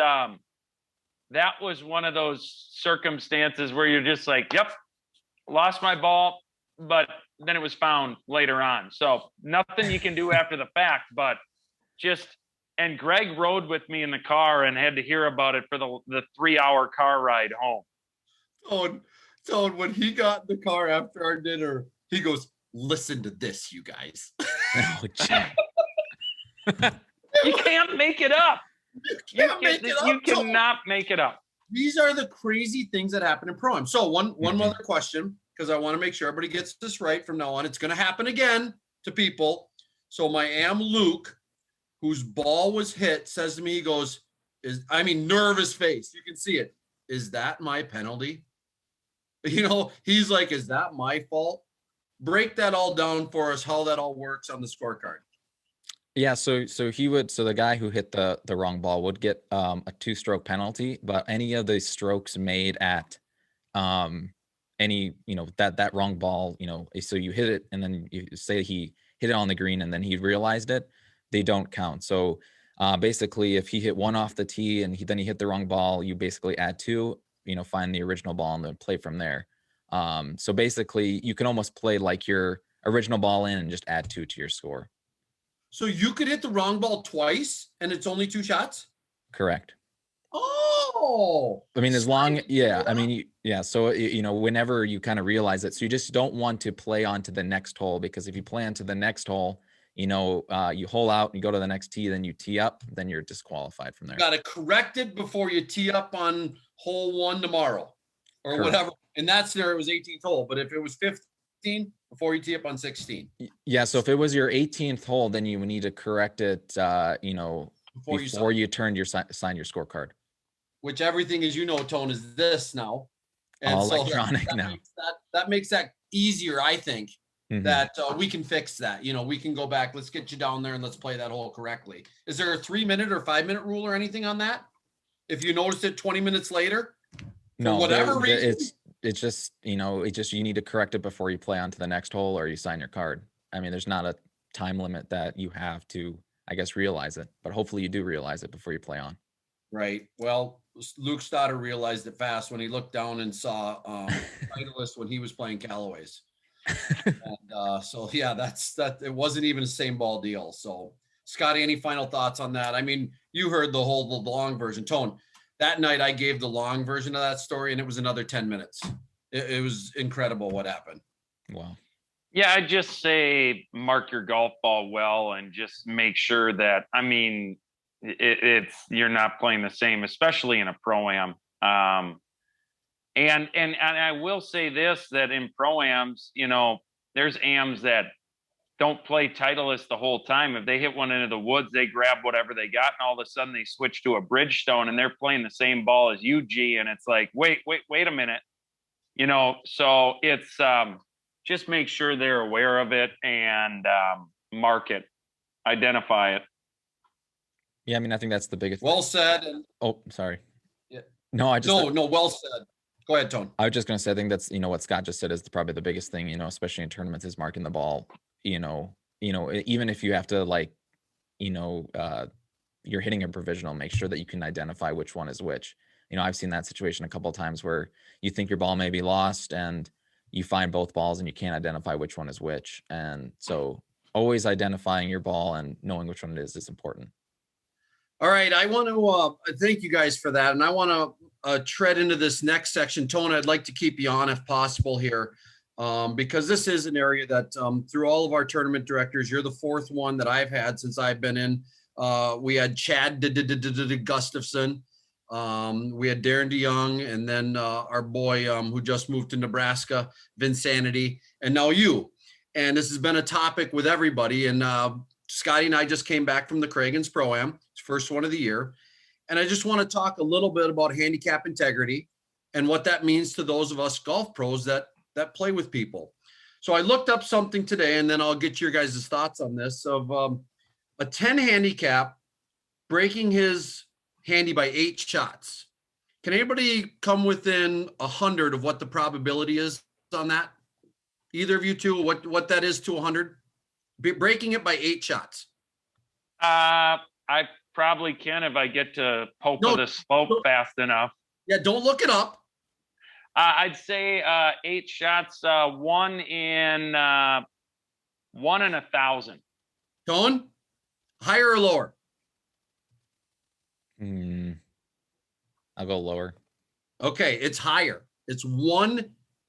that was one of those circumstances where you're just like, yep, lost my ball, but then it was found later on. So nothing you can do after the fact, but just, and Greg rode with me in the car and had to hear about it for the 3-hour car ride home.
So when he got in the car after our dinner, he goes, listen to this, you guys.
Oh, gee.
You can't make it up. You cannot make it up.
These are the crazy things that happen in Pro-Am. So one other question, because I want to make sure everybody gets this right from now on. It's going to happen again to people. So my am Luke, whose ball was hit, says to me, he goes, nervous face. You can see it. Is that my penalty? He's like, is that my fault? Break that all down for us, how that all works on the scorecard.
Yeah, so the guy who hit the wrong ball would get a 2-stroke penalty, but any of the strokes made at any that wrong ball, so you hit it and then you say he hit it on the green and then he realized it, they don't count. So basically, if he hit one off the tee and then he hit the wrong ball, you basically add 2, find the original ball and then play from there. So basically, you can almost play like your original ball in and just add 2 to your score.
So you could hit the wrong ball twice and it's only 2 shots?
Correct.
Oh.
I mean, So, whenever you kind of realize it, so you just don't want to play onto the next hole, because if you play onto the next hole, you hole out, you go to the next tee, then you tee up, then you're disqualified from there.
You got to correct it before you tee up on hole 1 tomorrow or
Correct.
whatever. In that scenario, it was 18th hole. But if it was 15, before you tee up on 16.
Yeah. So if it was your 18th hole, then you would need to correct it, before you turned sign your scorecard.
Which everything, as you know, Tone, is this now. And
all
so
electronic now.
That makes that easier, I think,
Mhm.
that we can fix that. We can go back. Let's get you down there and let's play that hole correctly. Is there a 3-minute or 5-minute rule or anything on that? If you noticed it 20 minutes later,
No,
whatever reason,
it's just you need to correct it before you play on to the next hole or you sign your card. I mean, there's not a time limit that you have to, I guess, realize it, but hopefully you do realize it before you play on.
right. Well, Luke Stoddard realized it fast when he looked down and saw Titleist when he was playing Callaway's. And so yeah, that it wasn't even the same ball deal. So Scotty, any final thoughts on that? I mean, you heard the long version. Tone, that night I gave the long version of that story and it was another 10 minutes. It was incredible what happened.
Wow.
Yeah, I just say mark your golf ball well and just make sure that, you're not playing the same, especially in a Pro-Am. And I will say this, that in Pro-Ams, there's AMs that don't play Titleist the whole time. If they hit one into the woods, they grab whatever they got, and all of a sudden they switch to a Bridgestone and they're playing the same ball as UG. And it's like, wait a minute. So it's just make sure they're aware of it and mark it, identify it.
Yeah, I think that's the biggest.
Well said.
Oh, sorry.
Yeah.
No,
well said. Go ahead, Tone.
I was just going to say, I think that's, what Scott just said is probably the biggest thing, especially in tournaments, is marking the ball, even if you have to you're hitting a provisional, make sure that you can identify which one is which. I've seen that situation a couple of times where you think your ball may be lost and you find both balls and you can't identify which one is which. And so always identifying your ball and knowing which one it is important.
All right. I want to thank you guys for that. And I want to tread into this next section. Tone, I'd like to keep you on if possible here, because this is an area that through all of our tournament directors, you're the 4th one that I've had since I've been in. We had Chad Gustafson. We had Darren DeYoung, and then our boy who just moved to Nebraska, Vinsanity, and now you. And this has been a topic with everybody. And Scotty and I just came back from the Craigens Pro-Am, first one of the year. And I just want to talk a little bit about handicap integrity and what that means to those of us golf pros that play with people. So I looked up something today, and then I'll get your guys' thoughts on this, of a 10 handicap breaking his handy by 8 shots. Can anybody come within 100 of what the probability is on that? Either of you two, what that is to 100? Breaking it by 8 shots.
I probably can if I get to poke
No,
with a slope fast enough.
Yeah, don't look it up.
I'd say 8 shots, 1 in 1,000.
Tone, higher or lower?
I'll go lower.
Okay, it's higher. It's 1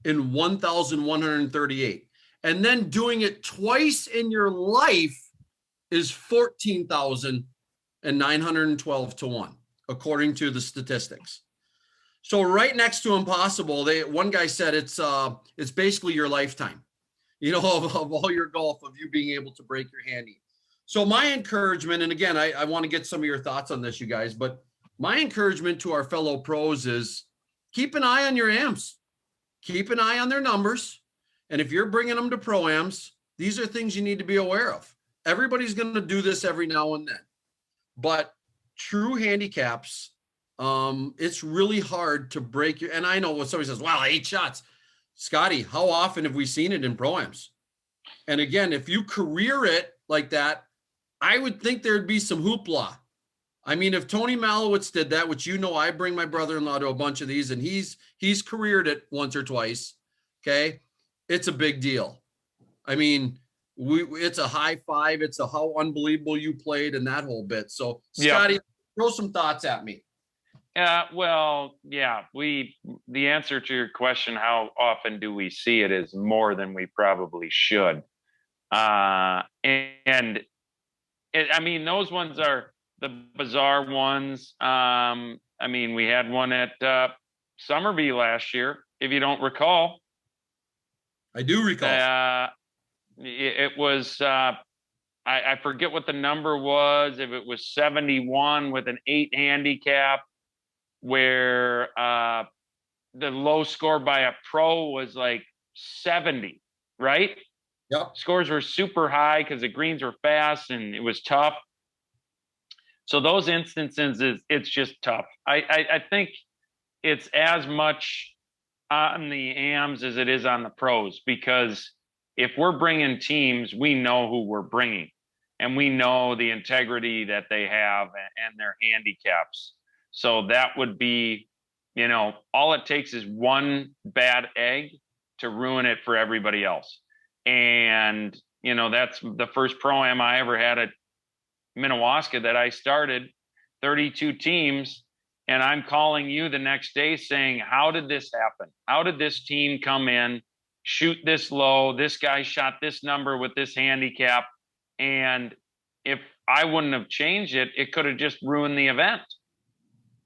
in 1,138. And then doing it twice in your life is 14,912 to 1, according to the statistics. So right next to impossible, one guy said it's basically your lifetime, of all your golf, of you being able to break your handy. So my encouragement, and again, I want to get some of your thoughts on this, you guys, but my encouragement to our fellow pros is keep an eye on your AMs, keep an eye on their numbers. And if you're bringing them to pro-ams, these are things you need to be aware of. Everybody's going to do this every now and then, but true handicaps, it's really hard to break your, and I know when somebody says, wow, 8 shots. Scotty, how often have we seen it in pro-ams? And again, if you career it like that, I would think there'd be some hoopla. I mean, if Tony Malowitz did that, which I bring my brother-in-law to a bunch of these, and he's careered it once or twice, okay? It's a big deal. I mean, it's a high five. It's a how unbelievable you played and that whole bit. So, Scotty, throw some thoughts at me.
Well, yeah, the answer to your question, how often do we see it, is more than we probably should. I mean, those ones are the bizarre ones. I mean, we had one at Summerby last year, if you don't recall.
I do recall.
It was, I forget what the number was, if it was 71 with an 8 handicap, where the low score by a pro was like 70, right?
Yep.
Scores were super high because the greens were fast and it was tough. So those instances, it's just tough. I think it's as much on the AMs as it is on the pros, because if we're bringing teams, we know who we're bringing, and we know the integrity that they have and their handicaps. So that would be, all it takes is one bad egg to ruin it for everybody else. And, that's the first pro-am I ever had at Minnewaska that I started, 32 teams. And I'm calling you the next day saying, how did this happen? How did this team come in, shoot this low? This guy shot this number with this handicap. And if I wouldn't have changed it, it could have just ruined the event.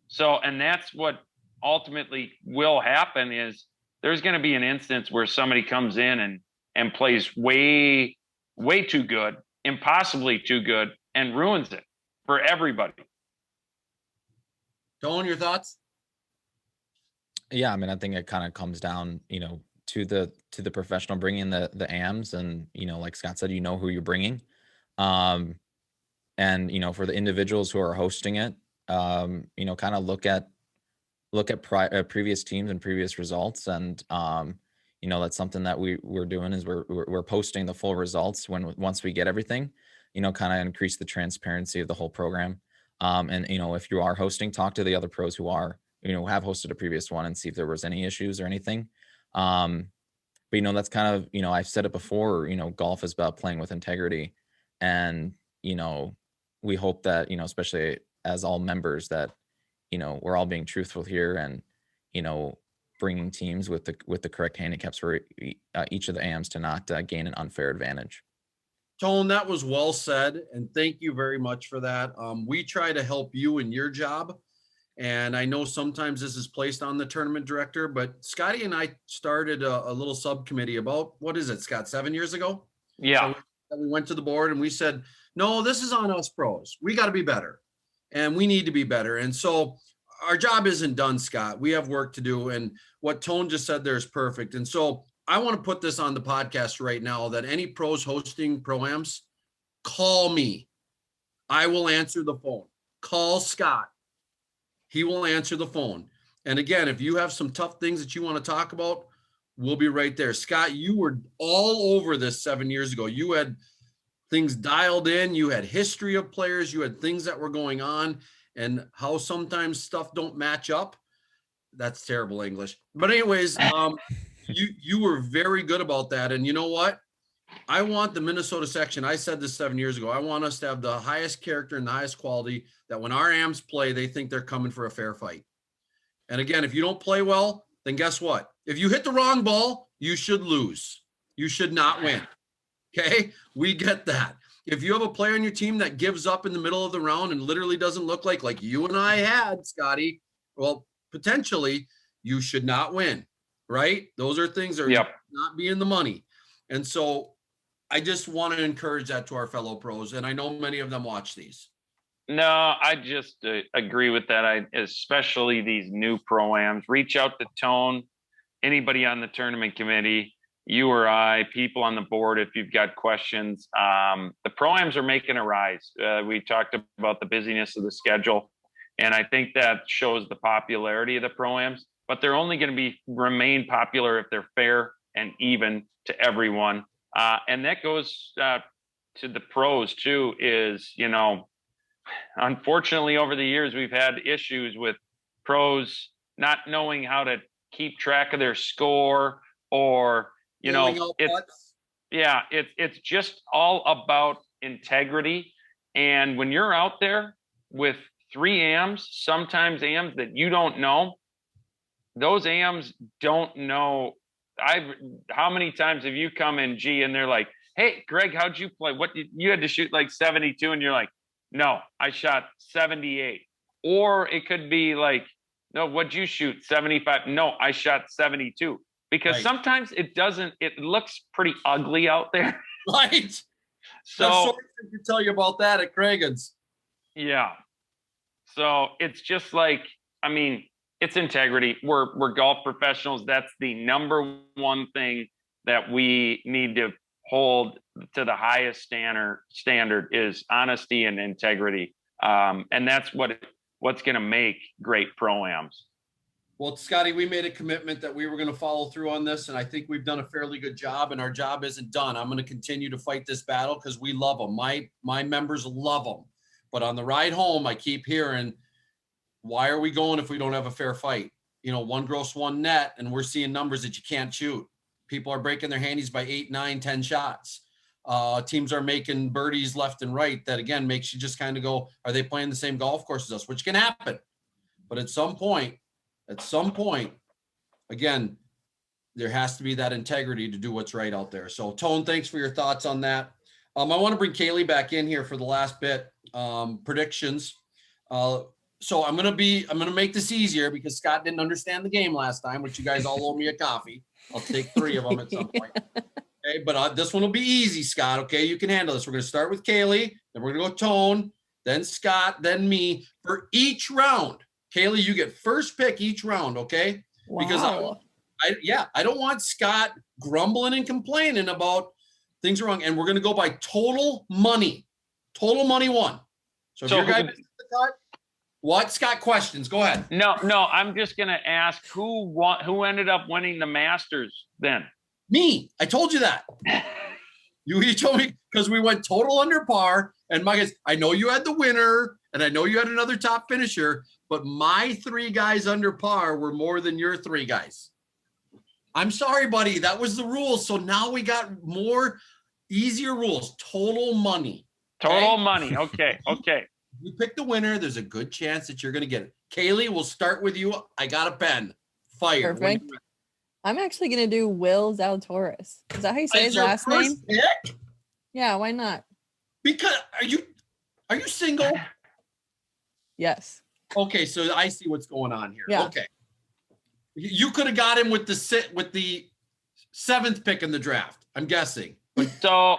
So, and that's what ultimately will happen, is there's going to be an instance where somebody comes in and plays way, way too good, impossibly too good, and ruins it for everybody.
Tone, your thoughts?
Yeah, I mean, I think it kind of comes down, to the professional bringing the AMs, and like Scott said, who you're bringing, and for the individuals who are hosting it, kind of look at previous teams and previous results, and that's something that we're doing, is we're posting the full results once we get everything, kind of increase the transparency of the whole program. And if you are hosting, talk to the other pros who are, have hosted a previous one, and see if there was any issues or anything. But that's kind of, I've said it before, golf is about playing with integrity, and we hope that, especially as all members, that we're all being truthful here, and bringing teams with the correct handicaps for each of the AMs to not gain an unfair advantage.
Tone, that was well said, and thank you very much for that. We try to help you in your job, and I know sometimes this is placed on the tournament director, but Scotty and I started a little subcommittee about, what is it, Scott, 7 years ago?
Yeah.
So we went to the board and we said, no, this is on us pros. We got to be better. and we need to be better. And so our job isn't done, Scott. We have work to do. And what Tone just said there is perfect. And so I want to put this on the podcast right now that any pros hosting pro-ams, call me. I will answer the phone. Call Scott. He will answer the phone. And again, if you have some tough things that you want to talk about, we'll be right there. Scott, you were all over this 7 years ago. You had things dialed in. You had history of players. You had things that were going on and how sometimes stuff don't match up. That's terrible English. But anyways, you were very good about that. And you know what? I want the Minnesota section. I said this 7 years ago. I want us to have the highest character and the highest quality that when our AMs play, they think they're coming for a fair fight. And again, if you don't play well, then guess what? If you hit the wrong ball, you should lose. You should not win. Okay? We get that. If you have a player on your team that gives up in the middle of the round and literally doesn't look like you and I had, Scotty, well, potentially you should not win, right? Those are things that are not being the money. And so I just want to encourage that to our fellow pros. And I know many of them watch these.
No, I just agree with that. Especially these new pro-ams. Reach out to Tone, anybody on the tournament committee, you or I, people on the board, if you've got questions. The pro-ams are making a rise. We talked about the busyness of the schedule, and I think that shows the popularity of the pro-ams, but they're only going to remain popular if they're fair and even to everyone. And that goes to the pros too, is, unfortunately over the years, we've had issues with pros not knowing how to keep track of their score, or, it's just all about integrity. And when you're out there with 3 AMs, sometimes AMs that you don't know, those AMs don't know. How many times have you come in G and they're like, "Hey, Greg, how'd you play? What you had to shoot like 72?" And you're like, "No, I shot 78." Or it could be like, "No, what'd you shoot? 75?" "No, I shot 72." Because sometimes it looks pretty ugly out there.
Right.
So
I can tell you about that at Cragen's.
Yeah. So it's just like, it's integrity. We're golf professionals. That's the number one thing that we need to hold to the highest standard is honesty and integrity. And that's what's going to make great pro-ams.
Well, Scotty, we made a commitment that we were going to follow through on this, and I think we've done a fairly good job, and our job isn't done. I'm going to continue to fight this battle because we love them. My members love them. But on the ride home, I keep hearing, why are we going if we don't have a fair fight? One gross, one net, and we're seeing numbers that you can't shoot. People are breaking their handies by 8, 9, 10 shots. Teams are making birdies left and right. That, again, makes you just kind of go, are they playing the same golf course as us? Which can happen. But at some point, again, there has to be that integrity to do what's right out there. So, Tone, thanks for your thoughts on that. I want to bring Kaylee back in here for the last bit. Predictions. So I'm gonna make this easier because Scott didn't understand the game last time, which you guys all owe me a coffee. I'll take 3 of them at some point. Okay, but this one will be easy, Scott. Okay, you can handle this. We're gonna start with Kaylee, then we're gonna go Tone, then Scott, then me for each round. Kaylee, you get first pick each round, okay?
Wow.
Because I don't want Scott grumbling and complaining about things wrong, and we're gonna go by total money. Total money won. So if your guy misses the cut, what? Scott, questions? Go ahead.
No, I'm just going to ask who ended up winning the Masters then?
Me. I told you that. You told me because we went total under par. And my guys, I know you had the winner and I know you had another top finisher, but my 3 guys under par were more than your 3 guys. I'm sorry, buddy. That was the rules. So now we got more easier rules. Total money.
Total money. Okay.
You pick the winner, there's a good chance that you're going to get it. Kaylee, we'll start with you. I got a pen. Fire.
Perfect. I'm actually going to do Will Zalatoris. Is that how you say his last name?
Pick?
Yeah, why not?
Because are you single?
Yes.
Okay, so I see what's going on here.
Yeah.
Okay. You could have got him with the 7th pick in the draft, I'm guessing.
So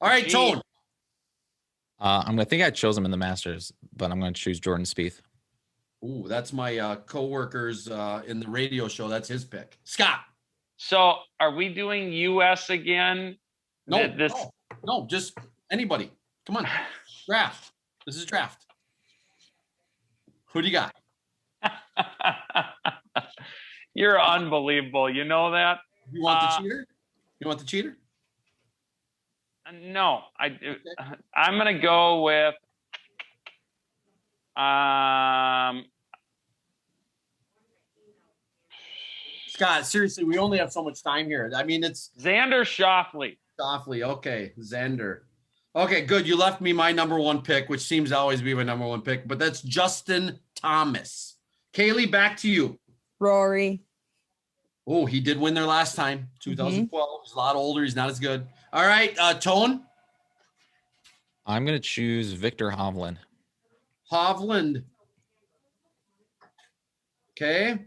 All right, Tone.
I think I chose him in the Masters, but I'm going to choose Jordan Spieth.
Ooh, that's my coworkers in the radio show. That's his pick. Scott.
So are we doing US again?
No,
This
no, just anybody. Come on. Draft. This is draft. Who do you got?
You're unbelievable. You know that?
You want the cheater? You want the cheater?
No, I'm gonna go with
Scott, seriously, we only have so much time here. I mean, it's
Xander Schauffele.
Schauffele. Okay, Xander. Okay, good. You left me my number one pick, which seems to always be my number one pick, but that's Justin Thomas. Kaylee, back to you.
Rory.
Oh, he did win there last time, 2012. He's a lot older. He's not as good. All right, Tone.
I'm going to choose Victor Hovland.
Hovland. Okay.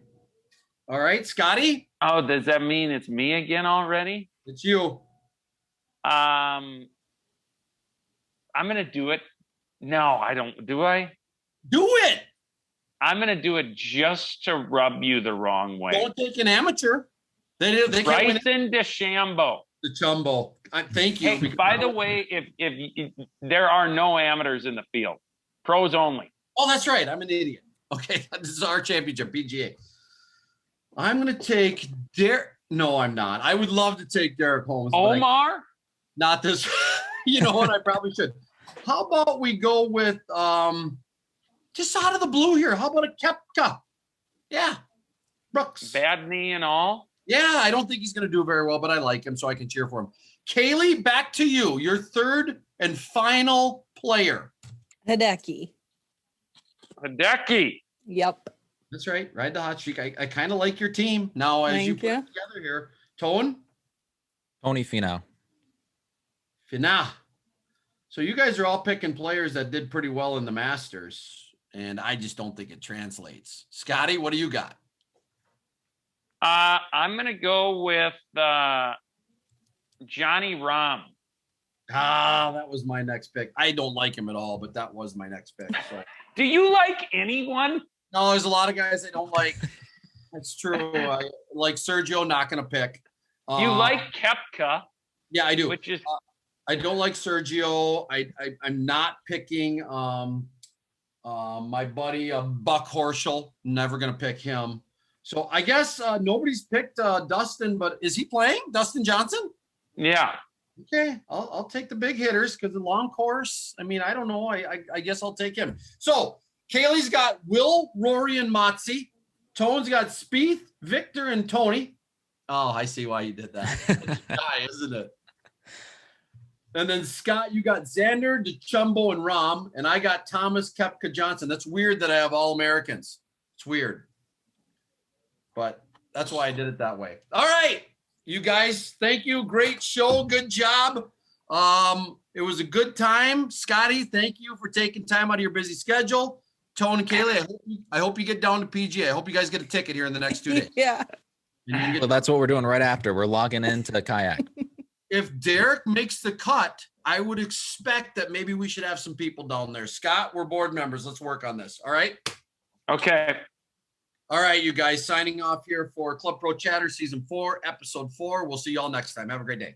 All right, Scotty.
Oh, does that mean it's me again already?
It's you.
I'm gonna do it. No, I don't. Do I?
Do it.
I'm gonna do it just to rub you the wrong way.
Don't take an amateur. They can't win
Bryson DeChambeau.
the Chumbo. Thank you.
Hey, by the way, if there are no amateurs in the field, pros only.
Oh, that's right. I'm an idiot. Okay, this is our championship, PGA. I'm going to take Derek. No, I'm not. I would love to take Derek Holmes. but
Omar?
not this. You know what? I probably should. How about we go with just out of the blue here? How about a Koepka? Yeah, Brooks.
Bad knee and all?
Yeah, I don't think he's going to do very well, but I like him, so I can cheer for him. Kaylee, back to you. Your third and final player.
Hideki.
Hideki.
Yep.
That's right. Ride the hot streak. I kind of like your team. Now, as you
Thank
put
you.
it together here, Tone,
Tony Finau.
Finau. So you guys are all picking players that did pretty well in the Masters, and I just don't think it translates. Scotty, what do you got?
I'm going to go with Johnny Rahm.
Ah, that was my next pick. I don't like him at all, but that was my next pick. So.
Do you like anyone?
No, there's a lot of guys I don't like. That's true. I like Sergio, not going to pick.
You like Koepka.
Yeah, I do.
Which is
I don't like Sergio. I'm not picking my buddy Buck Horschel. Never going to pick him. So I guess nobody's picked Dustin, but is he playing? Dustin Johnson?
yeah.
Okay, I'll take the big hitters because the long course. I mean, I don't know. I guess I'll take him. So Kaylee's got Will, Rory, and Motzi. Tone's got Spieth, Victor, and Tony. Oh, I see why you did that. That's a guy, isn't it? And then Scott, you got Xander, DeChambeau, and Rahm, and I got Thomas, Koepka, Johnson. That's weird that I have all Americans. It's weird, but that's why I did it that way. All right, you guys, thank you. Great show. Good job. It was a good time. Scotty, thank you for taking time out of your busy schedule. Tone and Kaylee, I hope you get down to PGA. I hope you guys get a ticket here in the next 2 days.
Yeah.
Well, that's what we're doing right after. We're logging into the kayak.
If Derek makes the cut, I would expect that maybe we should have some people down there. Scott, we're board members. Let's work on this. All right.
Okay.
All right, you guys, signing off here for Club Pro Chatter Season 4, Episode 4. We'll see you all next time. Have a great day.